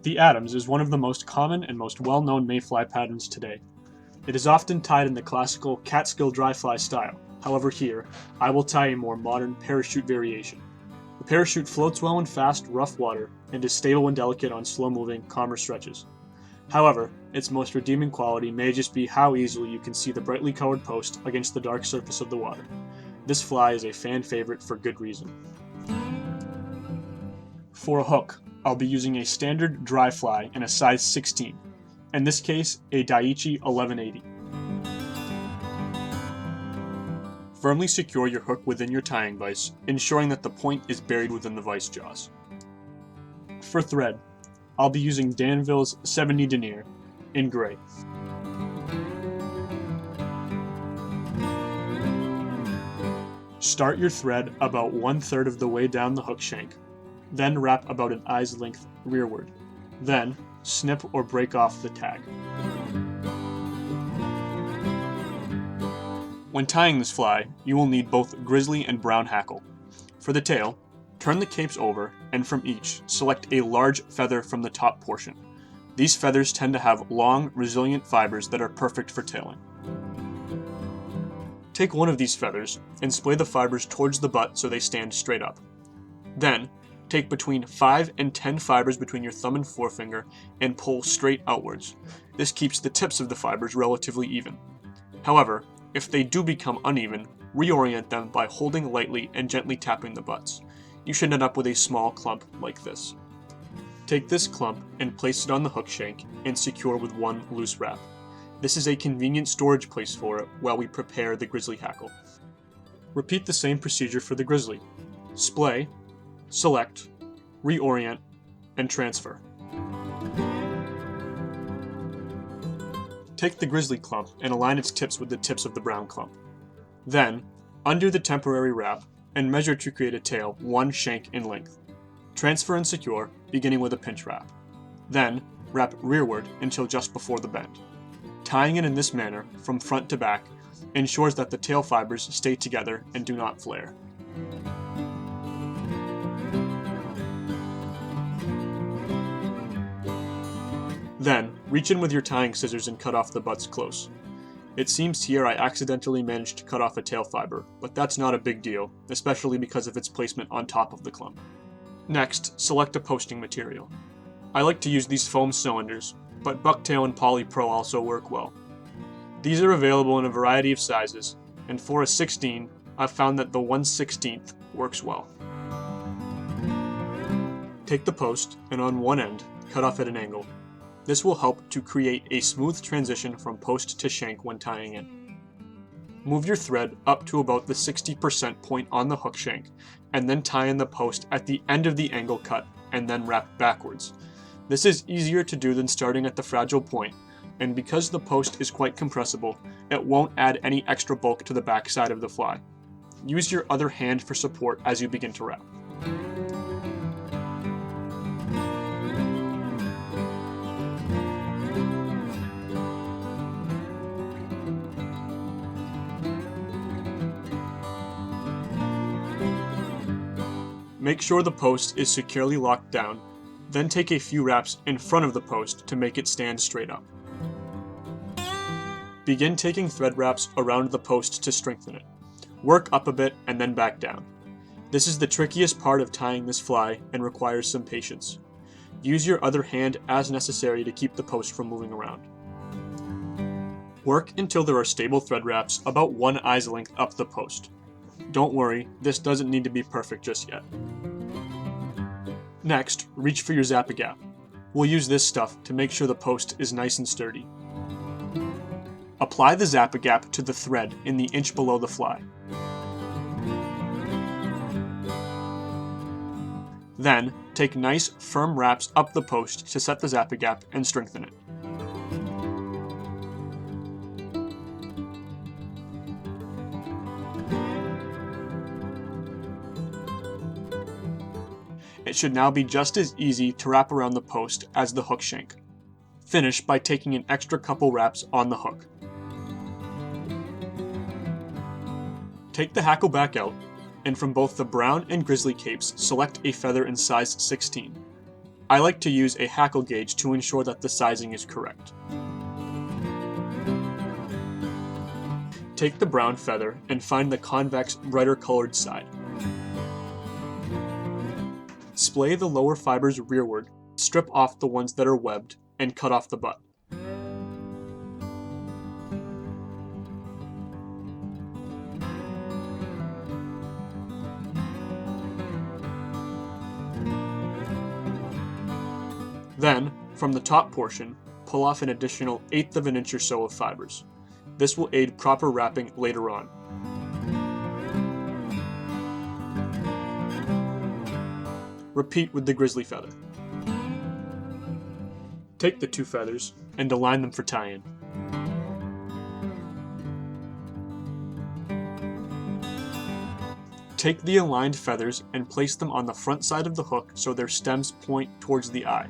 The Adams is one of the most common and most well-known mayfly patterns today. It is often tied in the classical Catskill dry fly style. However here, I will tie a more modern parachute variation. The parachute floats well in fast, rough water and is stable and delicate on slow-moving, calmer stretches. However, its most redeeming quality may just be how easily you can see the brightly colored post against the dark surface of the water. This fly is a fan favorite for good reason. For a hook, I'll be using a standard dry fly in a size 16, in this case a Daiichi 1180. Firmly secure your hook within your tying vise, ensuring that the point is buried within the vise jaws. For thread, I'll be using Danville's 70 denier in gray. Start your thread about 1/3 of the way down the hook shank, then wrap about an eye's length rearward. Then, snip or break off the tag. When tying this fly, you will need both grizzly and brown hackle. For the tail, turn the capes over, and from each, select a large feather from the top portion. These feathers tend to have long, resilient fibers that are perfect for tailing. Take one of these feathers and splay the fibers towards the butt so they stand straight up. Then, take between 5 and 10 fibers between your thumb and forefinger and pull straight outwards. This keeps the tips of the fibers relatively even. However, if they do become uneven, reorient them by holding lightly and gently tapping the butts. You should end up with a small clump like this. Take this clump and place it on the hook shank and secure with one loose wrap. This is a convenient storage place for it while we prepare the grizzly hackle. Repeat the same procedure for the grizzly. Splay, select, reorient, and transfer. Take the grizzly clump and align its tips with the tips of the brown clump. Then, undo the temporary wrap and measure to create a tail 1 shank in length. Transfer and secure, beginning with a pinch wrap. Then, wrap rearward until just before the bend. Tying it in this manner, from front to back, ensures that the tail fibers stay together and do not flare. Then, reach in with your tying scissors and cut off the butts close. It seems here I accidentally managed to cut off a tail fiber, but that's not a big deal, especially because of its placement on top of the clump. Next, select a posting material. I like to use these foam cylinders, but Bucktail and Poly Pro also work well. These are available in a variety of sizes, and for a 16, I've found that the 1/16 works well. Take the post, and on one end, cut off at an angle. This will help to create a smooth transition from post to shank when tying in. Move your thread up to about the 60% point on the hook shank, and then tie in the post at the end of the angle cut, and then wrap backwards. This is easier to do than starting at the fragile point, and because the post is quite compressible, it won't add any extra bulk to the back side of the fly. Use your other hand for support as you begin to wrap. Make sure the post is securely locked down, then take a few wraps in front of the post to make it stand straight up. Begin taking thread wraps around the post to strengthen it. Work up a bit and then back down. This is the trickiest part of tying this fly and requires some patience. Use your other hand as necessary to keep the post from moving around. Work until there are stable thread wraps about 1 eye's length up the post. Don't worry, this doesn't need to be perfect just yet. Next, reach for your Zap-A-Gap. We'll use this stuff to make sure the post is nice and sturdy. Apply the Zap-A-Gap to the thread in the inch below the fly. Then, take nice, firm wraps up the post to set the Zap-A-Gap and strengthen it. It should now be just as easy to wrap around the post as the hook shank. Finish by taking an extra couple wraps on the hook. Take the hackle back out, and from both the brown and grizzly capes, select a feather in size 16. I like to use a hackle gauge to ensure that the sizing is correct. Take the brown feather and find the convex, brighter colored side. Splay the lower fibers rearward, strip off the ones that are webbed, and cut off the butt. Then, from the top portion, pull off an additional 1/8 of an inch or so of fibers. This will aid proper wrapping later on. Repeat with the grizzly feather. Take the 2 feathers and align them for tie-in. Take the aligned feathers and place them on the front side of the hook so their stems point towards the eye.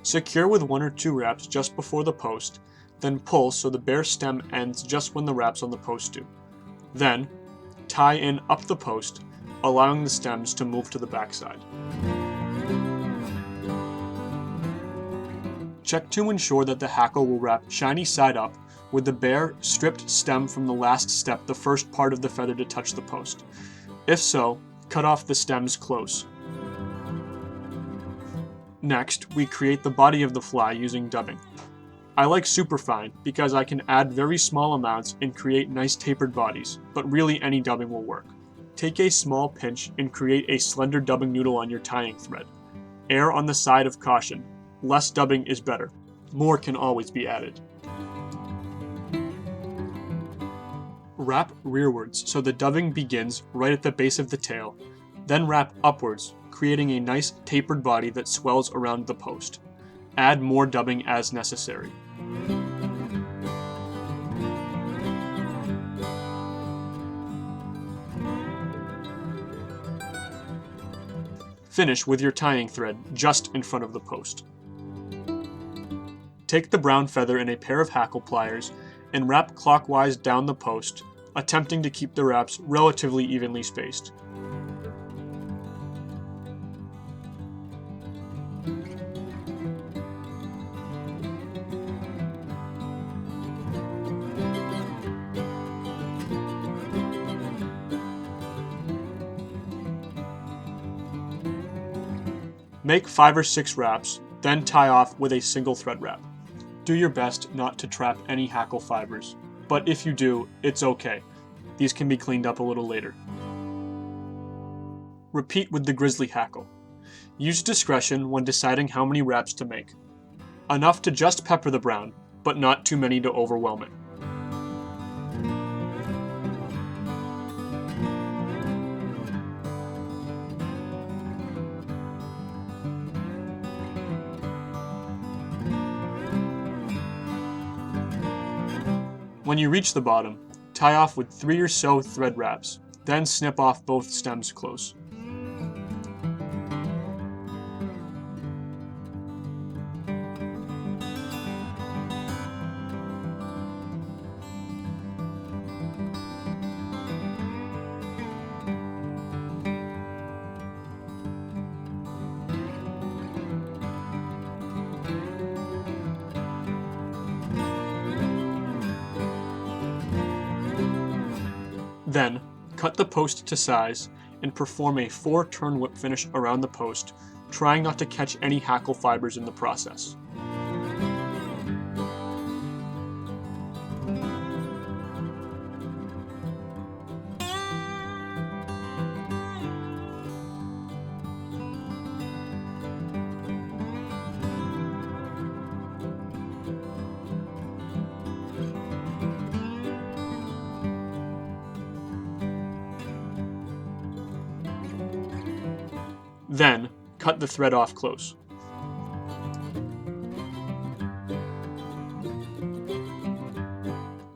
Secure with 1 or 2 wraps just before the post, then pull so the bare stem ends just when the wraps on the post do. Then, tie in up the post, allowing the stems to move to the backside. Check to ensure that the hackle will wrap shiny side up, with the bare, stripped stem from the last step the first part of the feather to touch the post. If so, cut off the stems close. Next, we create the body of the fly using dubbing. I like superfine because I can add very small amounts and create nice tapered bodies, but really any dubbing will work. Take a small pinch and create a slender dubbing noodle on your tying thread. Err on the side of caution. Less dubbing is better. More can always be added. Wrap rearwards so the dubbing begins right at the base of the tail, then wrap upwards, creating a nice tapered body that swells around the post. Add more dubbing as necessary. Finish with your tying thread just in front of the post. Take the brown feather in a pair of hackle pliers and wrap clockwise down the post, attempting to keep the wraps relatively evenly spaced. Make 5 or 6 wraps, then tie off with a single thread wrap. Do your best not to trap any hackle fibers, but if you do, it's okay. These can be cleaned up a little later. Repeat with the grizzly hackle. Use discretion when deciding how many wraps to make. Enough to just pepper the brown, but not too many to overwhelm it. When you reach the bottom, tie off with 3 or so thread wraps, then snip off both stems close. Then, cut the post to size and perform a 4-turn whip finish around the post, trying not to catch any hackle fibers in the process. Then, cut the thread off close.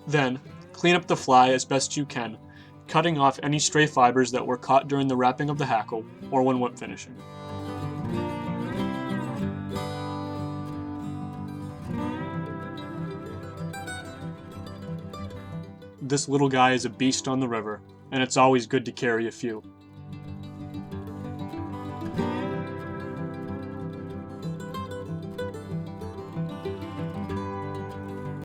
Then, clean up the fly as best you can, cutting off any stray fibers that were caught during the wrapping of the hackle or when whip finishing. This little guy is a beast on the river, and it's always good to carry a few.